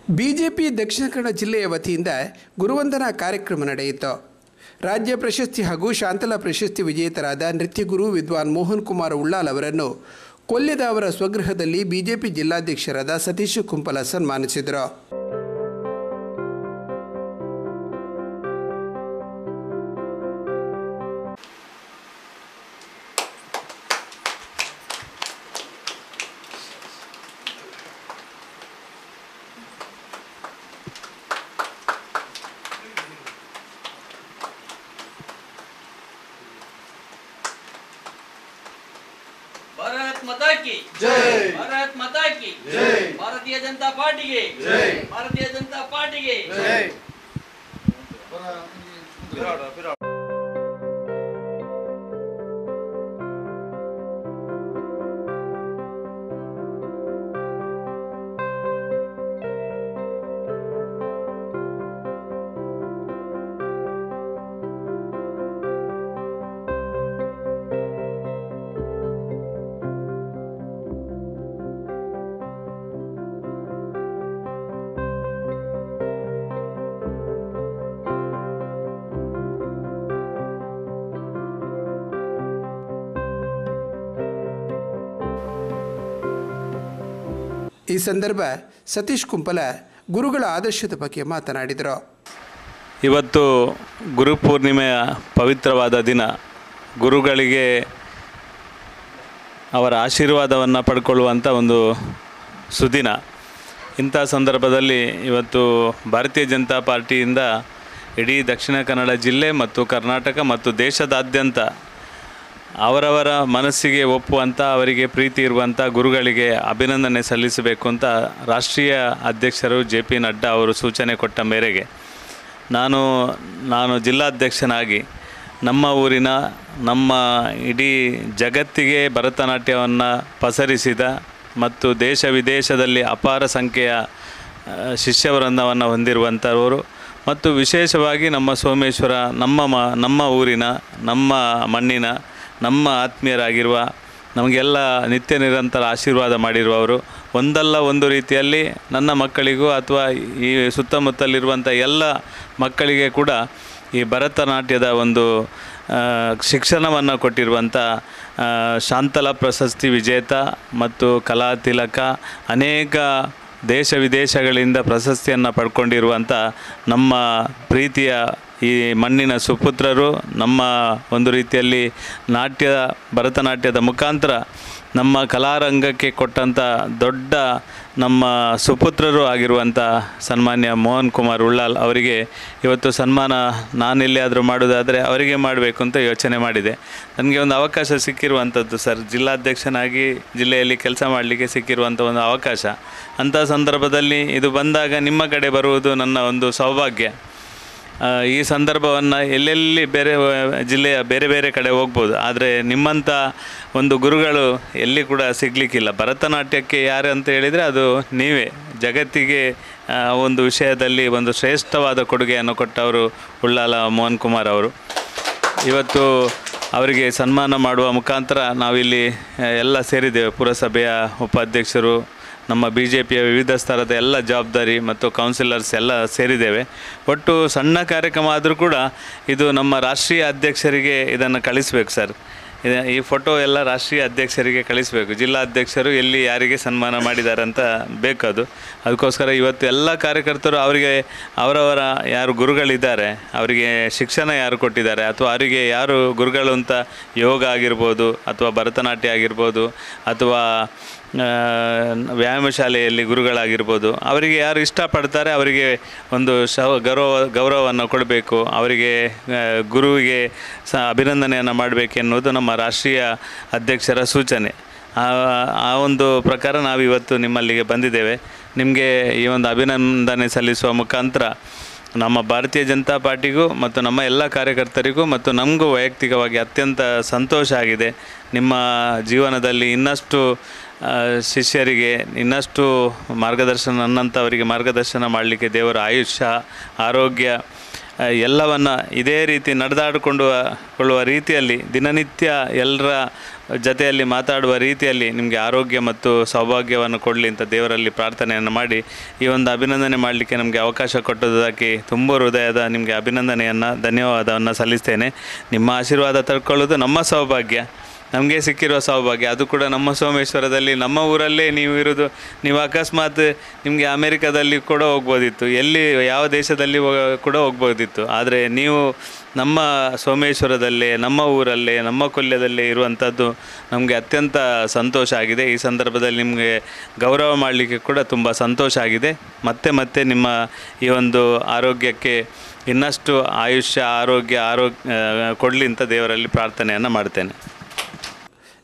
BJP Dakshina Kannada ಜಿಲ್ಲೆಯ ವತಿಯಿಂದ ಗುರುವಂದನಾ ಕಾರ್ಯಕ್ರಮ ನಡೆಯಿತು. ರಾಜ್ಯ ಪ್ರಶಸ್ತಿ ಹಾಗೂ ಶಾಂತಲಾ ಪ್ರಶಸ್ತಿ ವಿಜೇತರಾದ ನೃತ್ಯಗುರು ವಿದ್ವಾನ್ ಮೋಹನ್ ಕುಮಾರ್ ಉಳ್ಳಾಲ್ ಅವರನ್ನು ಕೊಲ್ಯದ ಅವರ ಸ್ವಗೃಹದಲ್ಲಿ ಬಿಜೆಪಿ ಜಿಲ್ಲಾಧ್ಯಕ್ಷರಾದ ಸತೀಶ್ ಕುಂಪಲ ಸನ್ಮಾನಿಸಿದರು. भारत माता की जय, भारत माता की जय, भारतीय जनता पार्टी की जय, भारतीय जनता पार्टी की जय। ಈ ಸಂದರ್ಭ ಸತೀಶ್ ಕುಂಪಲ ಗುರುಗಳ ಆದರ್ಶದ ಬಗ್ಗೆ ಮಾತನಾಡಿದರು. ಇವತ್ತು ಗುರುಪೂರ್ಣಿಮೆಯ ಪವಿತ್ರವಾದ ದಿನ. ಗುರುಗಳಿಗೆ ಅವರ ಆಶೀರ್ವಾದವನ್ನು ಪಡ್ಕೊಳ್ಳುವಂಥ ಒಂದು ಸುದಿನ. ಇಂಥ ಸಂದರ್ಭದಲ್ಲಿ ಇವತ್ತು ಭಾರತೀಯ ಜನತಾ ಪಾರ್ಟಿಯಿಂದ ಇಡೀ ದಕ್ಷಿಣ ಕನ್ನಡ ಜಿಲ್ಲೆ ಮತ್ತು ಕರ್ನಾಟಕ ಮತ್ತು ದೇಶದಾದ್ಯಂತ ಅವರವರ ಮನಸ್ಸಿಗೆ ಒಪ್ಪುವಂಥ, ಅವರಿಗೆ ಪ್ರೀತಿ ಇರುವಂಥ ಗುರುಗಳಿಗೆ ಅಭಿನಂದನೆ ಸಲ್ಲಿಸಬೇಕು ಅಂತ ರಾಷ್ಟ್ರೀಯ ಅಧ್ಯಕ್ಷರು JP ನಡ್ಡಾ ಅವರು ಸೂಚನೆ ಕೊಟ್ಟ ಮೇರೆಗೆ ನಾನು ಜಿಲ್ಲಾಧ್ಯಕ್ಷನಾಗಿ ನಮ್ಮ ಊರಿನ, ನಮ್ಮ ಇಡೀ ಜಗತ್ತಿಗೆ ಭರತನಾಟ್ಯವನ್ನು ಪಸರಿಸಿದ ಮತ್ತು ದೇಶ ವಿದೇಶದಲ್ಲಿ ಅಪಾರ ಸಂಖ್ಯೆಯ ಶಿಷ್ಯವೃಂದವನ್ನು ಹೊಂದಿರುವಂಥವರು ಮತ್ತು ವಿಶೇಷವಾಗಿ ನಮ್ಮ ಸೋಮೇಶ್ವರ, ನಮ್ಮ ಊರಿನ, ನಮ್ಮ ಮಣ್ಣಿನ, ನಮ್ಮ ಆತ್ಮೀಯರಾಗಿರುವ, ನಮಗೆಲ್ಲ ನಿತ್ಯ ನಿರಂತರ ಆಶೀರ್ವಾದ ಮಾಡಿರುವವರು, ಒಂದಲ್ಲ ಒಂದು ರೀತಿಯಲ್ಲಿ ನನ್ನ ಮಕ್ಕಳಿಗೂ ಅಥವಾ ಈ ಸುತ್ತಮುತ್ತಲಿರುವಂಥ ಎಲ್ಲ ಮಕ್ಕಳಿಗೆ ಕೂಡ ಈ ಭರತನಾಟ್ಯದ ಒಂದು ಶಿಕ್ಷಣವನ್ನು ಕೊಟ್ಟಿರುವಂಥ ಶಾಂತಲಾ ಪ್ರಶಸ್ತಿ ವಿಜೇತ ಮತ್ತು ಕಲಾ ತಿಲಕ, ಅನೇಕ ದೇಶ ವಿದೇಶಗಳಿಂದ ಪ್ರಶಸ್ತಿಯನ್ನು ಪಡ್ಕೊಂಡಿರುವಂಥ ನಮ್ಮ ಪ್ರೀತಿಯ ಈ ಮಣ್ಣಿನ ಸುಪುತ್ರರು, ನಮ್ಮ ಒಂದು ರೀತಿಯಲ್ಲಿ ಭರತನಾಟ್ಯದ ಮುಖಾಂತರ ನಮ್ಮ ಕಲಾರಂಗಕ್ಕೆ ಕೊಟ್ಟಂಥ ದೊಡ್ಡ ನಮ್ಮ ಸುಪುತ್ರರು ಆಗಿರುವಂಥ ಸನ್ಮಾನ್ಯ ಮೋಹನ್ ಕುಮಾರ್ ಉಳ್ಳಾಲ್ ಅವರಿಗೆ ಇವತ್ತು ಸನ್ಮಾನ ನಾನೆಲ್ಲಿಯಾದರೂ ಮಾಡೋದಾದರೆ ಅವರಿಗೆ ಮಾಡಬೇಕು ಅಂತ ಯೋಚನೆ ಮಾಡಿದೆ. ನನಗೆ ಒಂದು ಅವಕಾಶ ಸಿಕ್ಕಿರುವಂಥದ್ದು ಸರ್, ಜಿಲ್ಲಾಧ್ಯಕ್ಷನಾಗಿ ಜಿಲ್ಲೆಯಲ್ಲಿ ಕೆಲಸ ಮಾಡಲಿಕ್ಕೆ ಸಿಕ್ಕಿರುವಂಥ ಒಂದು ಅವಕಾಶ. ಅಂಥ ಸಂದರ್ಭದಲ್ಲಿ ಇದು ಬಂದಾಗ ನಿಮ್ಮ ಕಡೆ ಬರುವುದು ನನ್ನ ಒಂದು ಸೌಭಾಗ್ಯ. ಈ ಸಂದರ್ಭವನ್ನು ಎಲ್ಲೆಲ್ಲಿ ಜಿಲ್ಲೆಯ ಬೇರೆ ಬೇರೆ ಕಡೆ ಹೋಗ್ಬೋದು, ಆದರೆ ನಿಮ್ಮಂಥ ಒಂದು ಗುರುಗಳು ಎಲ್ಲಿ ಕೂಡ ಸಿಗಲಿಕ್ಕಿಲ್ಲ. ಭರತನಾಟ್ಯಕ್ಕೆ ಯಾರು ಅಂತ ಹೇಳಿದರೆ ಅದು ನೀವೇ. ಜಗತ್ತಿಗೆ ಒಂದು ವಿಷಯದಲ್ಲಿ ಒಂದು ಶ್ರೇಷ್ಠವಾದ ಕೊಡುಗೆಯನ್ನು ಕೊಟ್ಟವರು ಉಳ್ಳಾಲ ಮೋಹನ್ ಕುಮಾರ್ ಅವರು. ಇವತ್ತು ಅವರಿಗೆ ಸನ್ಮಾನ ಮಾಡುವ ಮುಖಾಂತರ ನಾವಿಲ್ಲಿ ಎಲ್ಲ ಸೇರಿದ್ದೇವೆ. ಪುರಸಭೆಯ ಉಪಾಧ್ಯಕ್ಷರು, ನಮ್ಮ BJPಯ ವಿವಿಧ ಸ್ತರದ ಎಲ್ಲ ಜವಾಬ್ದಾರಿ ಮತ್ತು ಕೌನ್ಸಿಲರ್ಸ್ ಎಲ್ಲ ಸೇರಿದ್ದೇವೆ. ಒಟ್ಟು ಸಣ್ಣ ಕಾರ್ಯಕ್ರಮ ಆದರೂ ಕೂಡ ಇದು ನಮ್ಮ ರಾಷ್ಟ್ರೀಯ ಅಧ್ಯಕ್ಷರಿಗೆ ಇದನ್ನು ಕಳಿಸ್ಬೇಕು ಸರ್. ಈ ಫೋಟೋ ಎಲ್ಲ ರಾಷ್ಟ್ರೀಯ ಅಧ್ಯಕ್ಷರಿಗೆ ಕಳಿಸಬೇಕು. ಜಿಲ್ಲಾಧ್ಯಕ್ಷರು ಎಲ್ಲಿ ಯಾರಿಗೆ ಸನ್ಮಾನ ಮಾಡಿದ್ದಾರೆ ಅಂತ ಬೇಕದು. ಅದಕ್ಕೋಸ್ಕರ ಇವತ್ತು ಎಲ್ಲ ಕಾರ್ಯಕರ್ತರು ಅವರಿಗೆ ಅವರವರ ಯಾರು ಗುರುಗಳಿದ್ದಾರೆ, ಅವರಿಗೆ ಶಿಕ್ಷಣ ಯಾರು ಕೊಟ್ಟಿದ್ದಾರೆ ಅಥವಾ ಅವರಿಗೆ ಯಾರು ಗುರುಗಳು ಅಂತ ಯೋಗ ಆಗಿರ್ಬೋದು ಅಥವಾ ಭರತನಾಟ್ಯ ಆಗಿರ್ಬೋದು ಅಥವಾ ವ್ಯಾಯಾಮ ಶಾಲೆಯಲ್ಲಿ ಗುರುಗಳಾಗಿರ್ಬೋದು, ಅವರಿಗೆ ಯಾರು ಇಷ್ಟಪಡ್ತಾರೆ ಅವರಿಗೆ ಒಂದು ಗೌರವವನ್ನು ಕೊಡಬೇಕು, ಅವರಿಗೆ ಗುರುವಿಗೆ ಅಭಿನಂದನೆಯನ್ನು ಮಾಡಬೇಕೆನ್ನುವುದು ನಮ್ಮ ರಾಷ್ಟ್ರೀಯ ಅಧ್ಯಕ್ಷರ ಸೂಚನೆ. ಆ ಒಂದು ಪ್ರಕಾರ ನಾವಿವತ್ತು ನಿಮ್ಮಲ್ಲಿಗೆ ಬಂದಿದ್ದೇವೆ. ನಿಮಗೆ ಈ ಒಂದು ಅಭಿನಂದನೆ ಸಲ್ಲಿಸುವ ಮುಖಾಂತರ ನಮ್ಮ ಭಾರತೀಯ ಜನತಾ ಪಾರ್ಟಿಗೂ ಮತ್ತು ನಮ್ಮ ಎಲ್ಲ ಕಾರ್ಯಕರ್ತರಿಗೂ ಮತ್ತು ನಮಗೂ ವೈಯಕ್ತಿಕವಾಗಿ ಅತ್ಯಂತ ಸಂತೋಷ ಆಗಿದೆ. ನಿಮ್ಮ ಜೀವನದಲ್ಲಿ ಇನ್ನಷ್ಟು ಶಿಷ್ಯರಿಗೆ ಇನ್ನಷ್ಟು ಮಾರ್ಗದರ್ಶನ, ನನ್ನಂಥವರಿಗೆ ಮಾರ್ಗದರ್ಶನ ಮಾಡಲಿಕ್ಕೆ ದೇವರ ಆಯುಷ್ಯ, ಆರೋಗ್ಯ ಎಲ್ಲವನ್ನು ಇದೇ ರೀತಿ ಕೊಳ್ಳುವ ರೀತಿಯಲ್ಲಿ ದಿನನಿತ್ಯ ಎಲ್ಲರ ಜೊತೆಯಲ್ಲಿ ಮಾತಾಡುವ ರೀತಿಯಲ್ಲಿ ನಿಮಗೆ ಆರೋಗ್ಯ ಮತ್ತು ಸೌಭಾಗ್ಯವನ್ನು ಕೊಡಲಿ ಅಂತ ದೇವರಲ್ಲಿ ಪ್ರಾರ್ಥನೆಯನ್ನು ಮಾಡಿ ಈ ಒಂದು ಅಭಿನಂದನೆ ಮಾಡಲಿಕ್ಕೆ ನಮಗೆ ಅವಕಾಶ ಕೊಟ್ಟದ್ದಕ್ಕೆ ತುಂಬ ಹೃದಯದ ನಿಮಗೆ ಅಭಿನಂದನೆಯನ್ನು ಧನ್ಯವಾದವನ್ನು ಸಲ್ಲಿಸ್ತೇನೆ. ನಿಮ್ಮ ಆಶೀರ್ವಾದ ತಡ್ಕೊಳ್ಳೋದು ನಮ್ಮ ಸೌಭಾಗ್ಯ, ನಮಗೆ ಸಿಕ್ಕಿರುವ ಸೌಭಾಗ್ಯ. ಅದು ಕೂಡ ನಮ್ಮ ಸೋಮೇಶ್ವರದಲ್ಲಿ ನಮ್ಮ ಊರಲ್ಲೇ ನೀವು ಇರೋದು. ನೀವು ಅಕಸ್ಮಾತ್ ನಿಮಗೆ ಅಮೇರಿಕಾದಲ್ಲಿ ಕೂಡ ಹೋಗ್ಬೋದಿತ್ತು, ಎಲ್ಲಿ ಯಾವ ದೇಶದಲ್ಲಿ ಕೂಡ ಹೋಗ್ಬೋದಿತ್ತು. ಆದರೆ ನೀವು ನಮ್ಮ ಸೋಮೇಶ್ವರದಲ್ಲೇ, ನಮ್ಮ ಊರಲ್ಲೇ, ನಮ್ಮ ಕೊಲ್ಯದಲ್ಲೇ ಇರುವಂಥದ್ದು ನಮಗೆ ಅತ್ಯಂತ ಸಂತೋಷ ಆಗಿದೆ. ಈ ಸಂದರ್ಭದಲ್ಲಿ ನಿಮಗೆ ಗೌರವ ಮಾಡಲಿಕ್ಕೆ ಕೂಡ ತುಂಬ ಸಂತೋಷ ಆಗಿದೆ. ಮತ್ತೆ ನಿಮ್ಮ ಈ ಒಂದು ಆರೋಗ್ಯಕ್ಕೆ ಇನ್ನಷ್ಟು ಆರೋಗ್ಯ ಕೊಡಲಿ ಅಂತ ದೇವರಲ್ಲಿ ಪ್ರಾರ್ಥನೆಯನ್ನು ಮಾಡ್ತೇನೆ.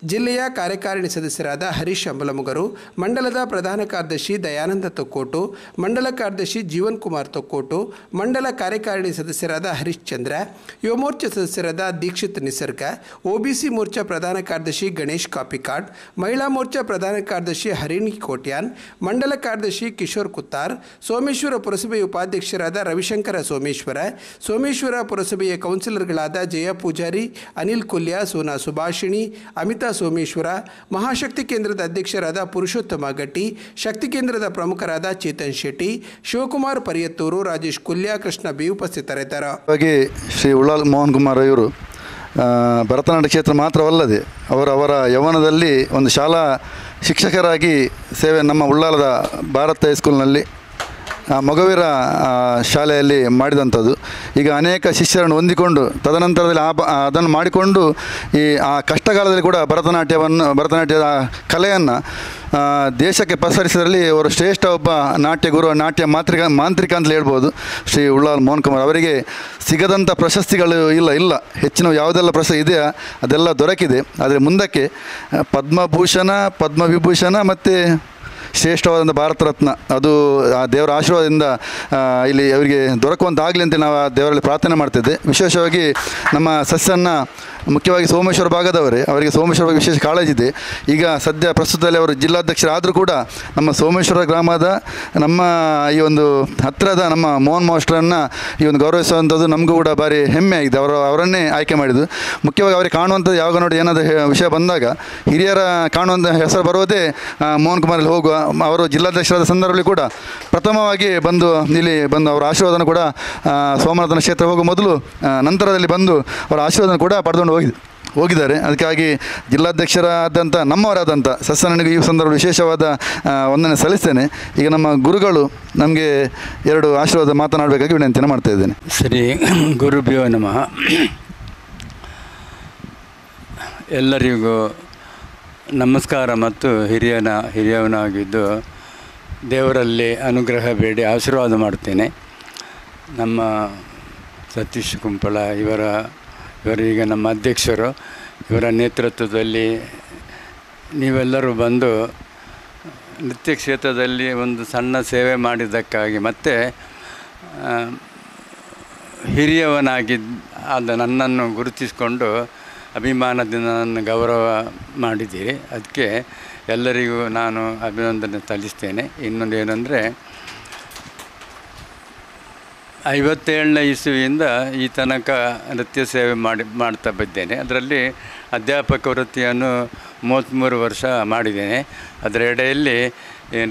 ಜಿಲ್ಲೆಯ ಕಾರ್ಯಕಾರಿಣಿ ಸದಸ್ಯರಾದ ಹರೀಶ್ ಅಂಬಲಮುಗರು, ಮಂಡಲದ ಪ್ರಧಾನ ಕಾರ್ಯದರ್ಶಿ ದಯಾನಂದ ತೊಕ್ಕೋಟು, ಮಂಡಲ ಕಾರ್ಯದರ್ಶಿ ಜೀವನ್ ಕುಮಾರ್ ತೊಕ್ಕೋಟು, ಮಂಡಲ ಕಾರ್ಯಕಾರಿಣಿ ಸದಸ್ಯರಾದ ಹರೀಶ್ ಚಂದ್ರ, ಯುವ ಮೋರ್ಚಾ ಸದಸ್ಯರಾದ ದೀಕ್ಷಿತ್ ನಿಸರ್ಗ, ಒಬಿಸಿ ಮೋರ್ಚಾ ಪ್ರಧಾನ ಕಾರ್ಯದರ್ಶಿ ಗಣೇಶ್ ಕಾಪಿಕಾಡ್, ಮಹಿಳಾ ಮೋರ್ಚಾ ಪ್ರಧಾನ ಕಾರ್ಯದರ್ಶಿ ಹರಿಣಿ ಕೋಟ್ಯಾನ್, ಮಂಡಲ ಕಾರ್ಯದರ್ಶಿ ಕಿಶೋರ್ ಕುತ್ತಾರ್, ಸೋಮೇಶ್ವರ ಪುರಸಭೆಯ ಉಪಾಧ್ಯಕ್ಷರಾದ ರವಿಶಂಕರ ಸೋಮೇಶ್ವರ ಪುರಸಭೆಯ ಕೌನ್ಸಿಲರ್ಗಳಾದ ಜಯ ಪೂಜಾರಿ, ಅನಿಲ್ ಕೊಲ್ಯ, ಸೋನಾ ಸುಭಾಷಿಣಿ, ಅಮಿತಾ ಸೋಮೇಶ್ವರ, ಮಹಾಶಕ್ತಿ ಕೇಂದ್ರದ ಅಧ್ಯಕ್ಷರಾದ ಪುರುಷೋತ್ತಮ ಗಟ್ಟಿ, ಶಕ್ತಿ ಕೇಂದ್ರದ ಪ್ರಮುಖರಾದ ಚೇತನ್ ಶೆಟ್ಟಿ, ಶಿವಕುಮಾರ್ ಪರಿಯತ್ತೂರು, ರಾಜೇಶ್ ಕುಲ್ಯ, ಕೃಷ್ಣ ಬಿ ಉಪಸ್ಥಿತರಿದ್ದರು. ಹಾಗೆ ಶ್ರೀ ಉಳ್ಳಾಲ್ ಮೋಹನ್ ಕುಮಾರ್ ಇವರು ಭರತನಾಟ್ಯ ಕ್ಷೇತ್ರ ಮಾತ್ರವಲ್ಲದೆ ಅವರ ಯೌವನದಲ್ಲಿ ಒಂದು ಶಾಲಾ ಶಿಕ್ಷಕರಾಗಿ ಸೇವೆ ನಮ್ಮ ಉಳ್ಳಾಲದ ಭಾರತ್ ಹೈಸ್ಕೂಲ್ನಲ್ಲಿ ಮೊಗವೀರ ಶಾಲೆಯಲ್ಲಿ ಮಾಡಿದಂಥದ್ದು. ಈಗ ಅನೇಕ ಶಿಷ್ಯರನ್ನು ಹೊಂದಿಕೊಂಡು ತದನಂತರದಲ್ಲಿ ಅದನ್ನು ಮಾಡಿಕೊಂಡು ಆ ಕಷ್ಟಕಾಲದಲ್ಲಿ ಕೂಡ ಭರತನಾಟ್ಯದ ಕಲೆಯನ್ನು ದೇಶಕ್ಕೆ ಪಸರಿಸಿದಲ್ಲಿ ಅವರು ಶ್ರೇಷ್ಠ ಒಬ್ಬ ನಾಟ್ಯ ಗುರು, ನಾಟ್ಯ ಮಾಂತ್ರಿಕ ಅಂತಲೇ ಹೇಳ್ಬೋದು. ಶ್ರೀ ಉಳ್ಳಾಲ್ ಮೋಹನ್ ಕುಮಾರ್ ಅವರಿಗೆ ಸಿಗದಂಥ ಪ್ರಶಸ್ತಿಗಳು ಇಲ್ಲ. ಹೆಚ್ಚಿನ ಯಾವುದೆಲ್ಲ ಪ್ರಶಸ್ತಿ ಇದೆಯಾ ಅದೆಲ್ಲ ದೊರಕಿದೆ. ಆದರೆ ಮುಂದಕ್ಕೆ ಪದ್ಮಭೂಷಣ, ಪದ್ಮವಿಭೂಷಣ ಮತ್ತು ಶ್ರೇಷ್ಠವಾದಂಥ ಭಾರತ ರತ್ನ ಅದು ಆ ದೇವರ ಆಶೀರ್ವಾದದಿಂದ ಇಲ್ಲಿ ಅವರಿಗೆ ದೊರಕುವಂತಾಗಲಿ ಅಂತ ನಾವು ಆ ದೇವರಲ್ಲಿ ಪ್ರಾರ್ಥನೆ ಮಾಡ್ತಿದ್ದೆ. ವಿಶೇಷವಾಗಿ ನಮ್ಮ ಸಸ್ಯನ್ನು ಮುಖ್ಯವಾಗಿ ಸೋಮೇಶ್ವರ ಭಾಗದವರೇ, ಅವರಿಗೆ ಸೋಮೇಶ್ವರ ಬಗ್ಗೆ ವಿಶೇಷ ಕಾಳಜಿದೆ. ಈಗ ಸದ್ಯ ಪ್ರಸ್ತುತದಲ್ಲಿ ಅವರು ಜಿಲ್ಲಾಧ್ಯಕ್ಷರಾದರೂ ಕೂಡ ನಮ್ಮ ಸೋಮೇಶ್ವರ ಗ್ರಾಮದ ನಮ್ಮ ಈ ಒಂದು ಹತ್ತಿರದ ನಮ್ಮ ಮೋಹನ್ ಮಾಸ್ಟರನ್ನು ಈ ಒಂದು ಗೌರವಿಸುವಂಥದ್ದು ನಮಗೂ ಕೂಡ ಭಾರಿ ಹೆಮ್ಮೆ ಆಗಿದೆ. ಅವರನ್ನೇ ಆಯ್ಕೆ ಮಾಡಿದ್ದು. ಮುಖ್ಯವಾಗಿ ಅವರಿಗೆ ಕಾಣುವಂಥದ್ದು ಯಾವಾಗ ನೋಡಿ ಏನಾದರೂ ವಿಷಯ ಬಂದಾಗ ಹಿರಿಯರ ಕಾಣುವಂಥ ಹೆಸರು ಬರೋದೇ ಮೋಹನ್ ಕುಮಾರಲ್ಲಿ ಹೋಗುವ. ಅವರು ಜಿಲ್ಲಾಧ್ಯಕ್ಷರಾದ ಸಂದರ್ಭದಲ್ಲಿ ಕೂಡ ಪ್ರಥಮವಾಗಿ ಇಲ್ಲಿ ಬಂದು ಅವರ ಆಶೀರ್ವಾದನ ಕೂಡ ಸೋಮನಾಥನ ಕ್ಷೇತ್ರ ಹೋಗುವ ಮೊದಲು ನಂತರದಲ್ಲಿ ಬಂದು ಅವರ ಆಶೀರ್ವಾದನ ಕೂಡ ಪಡೆದುಕೊಂಡು ಹೋಗಿದ್ದಾರೆ. ಅದಕ್ಕಾಗಿ ಜಿಲ್ಲಾಧ್ಯಕ್ಷರಾದಂಥ ನಮ್ಮವರಾದಂಥ ಸಸ್ಯನಿಗೆ ಈ ಸಂದರ್ಭ ವಿಶೇಷವಾದ ವಂದನೆ ಸಲ್ಲಿಸ್ತೇನೆ. ಈಗ ನಮ್ಮ ಗುರುಗಳು ನಮಗೆ 2 ಆಶೀರ್ವಾದ ಮಾತನಾಡಬೇಕಾಗಿ ವಿನಂತಿಯನ್ನು ಮಾಡ್ತಾ ಇದ್ದೇನೆ. ಶ್ರೀ ಗುರುಭ್ಯೋ ನಮಃ. ಎಲ್ಲರಿಗೂ ನಮಸ್ಕಾರ ಮತ್ತು ಹಿರಿಯವನಾಗಿದ್ದು ದೇವರಲ್ಲಿ ಅನುಗ್ರಹ ಬೇಡಿ ಆಶೀರ್ವಾದ ಮಾಡ್ತೇನೆ. ನಮ್ಮ ಸತೀಶ್ ಕುಂಪಳ ಇವರೀಗ ನಮ್ಮ ಅಧ್ಯಕ್ಷರು. ಇವರ ನೇತೃತ್ವದಲ್ಲಿ ನೀವೆಲ್ಲರೂ ಬಂದು ನೃತ್ಯ ಕ್ಷೇತ್ರದಲ್ಲಿ ಒಂದು ಸಣ್ಣ ಸೇವೆ ಮಾಡಿದ್ದಕ್ಕಾಗಿ ಮತ್ತು ಹಿರಿಯವನಾದ ನನ್ನನ್ನು ಗುರುತಿಸಿಕೊಂಡು ಅಭಿಮಾನದಿಂದ ನನ್ನ ಗೌರವ ಮಾಡಿದ್ದೀರಿ. ಅದಕ್ಕೆ ಎಲ್ಲರಿಗೂ ನಾನು ಅಭಿನಂದನೆ ಸಲ್ಲಿಸ್ತೇನೆ. ಇನ್ನೊಂದು ಏನಂದರೆ 57ನೇ ಇಸವಿಯಿಂದ ಈ ತನಕ ನೃತ್ಯ ಸೇವೆ ಮಾಡ್ತಾ ಬಂದೇನೆ. ಅದರಲ್ಲಿ ಅಧ್ಯಾಪಕ ವೃತ್ತಿಯನ್ನು 33 ವರ್ಷ ಮಾಡಿದ್ದೇನೆ. ಅದರ ಎಡೆಯಲ್ಲಿ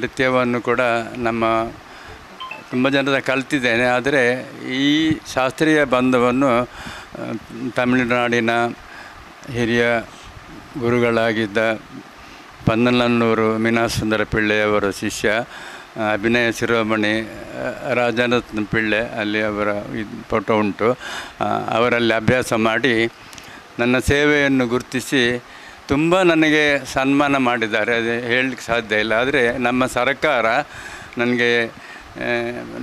ನೃತ್ಯವನ್ನು ಕೂಡ ತುಂಬ ಜನರ ಕಲ್ತಿದ್ದೇನೆ. ಆದರೆ ಈ ಶಾಸ್ತ್ರೀಯ ಬಂಧವನ್ನು ತಮಿಳುನಾಡಿನ ಹಿರಿಯ ಗುರುಗಳಾಗಿದ್ದ ಪನ್ನಲನ್ನೂರು ಮೀನಾಸುಂದರ ಪಿಳ್ಳೆಯವರ ಶಿಷ್ಯ ಅಭಿನಯ ಶಿರೋಮಣಿ ರಾಜರತ್ನ ಪಿಳ್ಳೆ, ಅಲ್ಲಿ ಅವರ ಫೋಟೋ ಉಂಟು. ಅವರಲ್ಲಿ ಅಭ್ಯಾಸ ಮಾಡಿ ನನ್ನ ಸೇವೆಯನ್ನು ಗುರುತಿಸಿ ತುಂಬ ನನಗೆ ಸನ್ಮಾನ ಮಾಡಿದ್ದಾರೆ. ಅದು ಹೇಳಲಿಕ್ಕೆ ಸಾಧ್ಯ ಇಲ್ಲ. ಆದರೆ ನಮ್ಮ ಸರ್ಕಾರ ನನಗೆ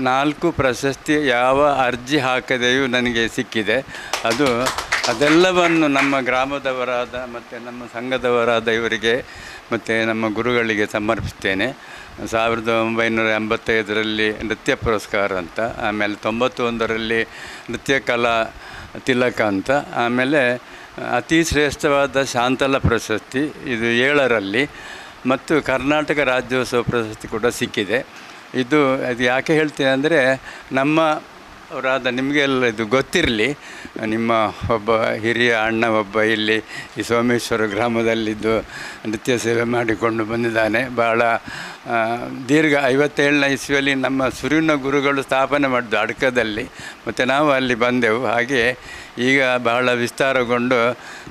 4 ಪ್ರಶಸ್ತಿ ಯಾವ ಅರ್ಜಿ ಹಾಕದೆಯೂ ನನಗೆ ಸಿಕ್ಕಿದೆ. ಅದೆಲ್ಲವನ್ನು ನಮ್ಮ ಗ್ರಾಮದವರಾದ ಮತ್ತು ನಮ್ಮ ಸಂಘದವರಾದ ಇವರಿಗೆ ಮತ್ತು ನಮ್ಮ ಗುರುಗಳಿಗೆ ಸಮರ್ಪಿಸ್ತೇನೆ. 1985ರಲ್ಲಿ ನೃತ್ಯ ಪುರಸ್ಕಾರ ಅಂತ, ಆಮೇಲೆ 91ರಲ್ಲಿ ನೃತ್ಯ ಕಲಾ ತಿಲಕ ಅಂತ, ಆಮೇಲೆ ಅತಿ ಶ್ರೇಷ್ಠವಾದ ಶಾಂತಲ ಪ್ರಶಸ್ತಿ ಇದು 7ರಲ್ಲಿ, ಮತ್ತು ಕರ್ನಾಟಕ ರಾಜ್ಯೋತ್ಸವ ಪ್ರಶಸ್ತಿ ಕೂಡ ಸಿಕ್ಕಿದೆ. ಅದು ಯಾಕೆ ಹೇಳ್ತೇನೆ ಅಂದರೆ ನಮ್ಮ ಅವರಾದ ನಿಮಗೆಲ್ಲ ಇದು ಗೊತ್ತಿರಲಿ. ನಿಮ್ಮ ಒಬ್ಬ ಹಿರಿಯ ಅಣ್ಣ ಒಬ್ಬ ಇಲ್ಲಿ ಈ ಸೋಮೇಶ್ವರ ಗ್ರಾಮದಲ್ಲಿದ್ದು ನೃತ್ಯ ಸೇವೆ ಮಾಡಿಕೊಂಡು ಬಂದಿದ್ದಾನೆ. ಭಾಳ ದೀರ್ಘ 57ನೇ ಇಸ್ವಿಯಲ್ಲಿ ನಮ್ಮ ಸುರಿನ ಗುರುಗಳು ಸ್ಥಾಪನೆ ಮಾಡಿದ್ದು ಅಡ್ಕದಲ್ಲಿ, ಮತ್ತು ನಾವು ಅಲ್ಲಿ ಬಂದೆವು. ಹಾಗೆ ಈಗ ಬಹಳ ವಿಸ್ತಾರಗೊಂಡು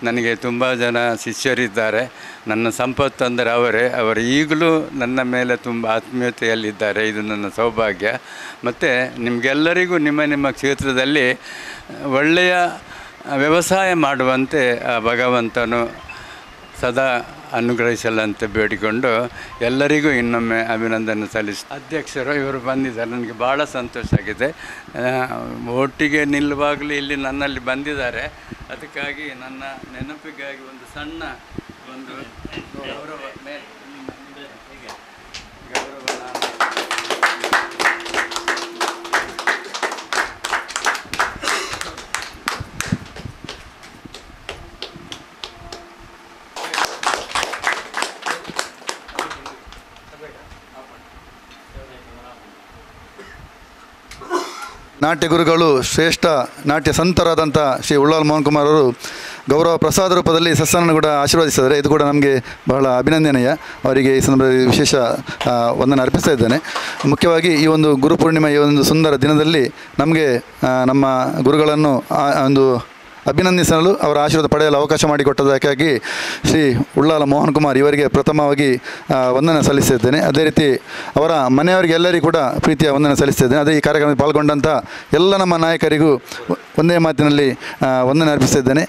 ನನಗೆ ತುಂಬ ಜನ ಶಿಷ್ಯರಿದ್ದಾರೆ. ನನ್ನ ಸಂಪತ್ತು ಅಂದರೆ ಅವರು ಈಗಲೂ ನನ್ನ ಮೇಲೆ ತುಂಬ ಆತ್ಮೀಯತೆಯಲ್ಲಿದ್ದಾರೆ. ಇದು ನನ್ನ ಸೌಭಾಗ್ಯ. ಮತ್ತು ನಿಮಗೆಲ್ಲರಿಗೂ ನಿಮ್ಮ ಕ್ಷೇತ್ರದಲ್ಲಿ ಒಳ್ಳೆಯ ವ್ಯವಸಾಯ ಮಾಡುವಂತೆ ಆ ಭಗವಂತನು ಸದಾ ಅನುಗ್ರಹಿಸಲಂತೆ ಬೇಡಿಕೊಂಡು ಎಲ್ಲರಿಗೂ ಇನ್ನೊಮ್ಮೆ ಅಭಿನಂದನೆ ಅಧ್ಯಕ್ಷರು ಇವರು ಬಂದಿದ್ದಾರೆ. ನನಗೆ ಭಾಳ ಸಂತೋಷ ಆಗಿದೆ. ಒಟ್ಟಿಗೆ ನಿಲ್ಲುವಾಗಲೂ ಇಲ್ಲಿ ನನ್ನಲ್ಲಿ ಬಂದಿದ್ದಾರೆ. ಅದಕ್ಕಾಗಿ ನನ್ನ ನೆನಪಿಗಾಗಿ ಒಂದು ಸಣ್ಣ ಒಂದು ಗೌರವ ನಾಟ್ಯ ಗುರುಗಳು ಶ್ರೇಷ್ಠ ನಾಟ್ಯ ಸಂತರಾದಂಥ ಶ್ರೀ ಉಳ್ಳಾಲ್ ಮೋಹನ್ ಕುಮಾರ್ ಅವರು ಗೌರವ ಪ್ರಸಾದ ರೂಪದಲ್ಲಿ ಸಸ್ಯವನ್ನು ಕೂಡ ಆಶೀರ್ವದಿಸಿದ್ದಾರೆ. ಇದು ಕೂಡ ನಮಗೆ ಬಹಳ ಅಭಿನಂದನೀಯ. ಅವರಿಗೆ ಈ ಸಂದರ್ಭದಲ್ಲಿ ವಿಶೇಷ ವಂದನೆ ಅರ್ಪಿಸ್ತಾ ಇದ್ದೇನೆ. ಮುಖ್ಯವಾಗಿ ಈ ಒಂದು ಗುರುಪೂರ್ಣಿಮೆ ಈ ಒಂದು ಸುಂದರ ದಿನದಲ್ಲಿ ನಮಗೆ ನಮ್ಮ ಗುರುಗಳನ್ನು ಒಂದು ಅಭಿನಂದಿಸಲು ಅವರ ಆಶೀರ್ವಾದ ಪಡೆಯಲು ಅವಕಾಶ ಮಾಡಿಕೊಟ್ಟದಕ್ಕಾಗಿ ಶ್ರೀ ಉಳ್ಳಾಲ ಮೋಹನ್ ಕುಮಾರ್ ಇವರಿಗೆ ಪ್ರಥಮವಾಗಿ ವಂದನೆ ಸಲ್ಲಿಸಿದ್ದೇನೆ. ಅದೇ ರೀತಿ ಅವರ ಮನೆಯವರಿಗೆ ಎಲ್ಲರಿಗೂ ಕೂಡ ಪ್ರೀತಿಯ ವಂದನೆ ಸಲ್ಲಿಸಿದ್ದೇನೆ. ಅದೇ ಈ ಕಾರ್ಯಕ್ರಮದಲ್ಲಿ ಪಾಲ್ಗೊಂಡಂಥ ಎಲ್ಲ ನಮ್ಮ ನಾಯಕರಿಗೂ ಒಂದೇ ಮಾತಿನಲ್ಲಿ ವಂದನೆ ಅರ್ಪಿಸಿದ್ದೇನೆ.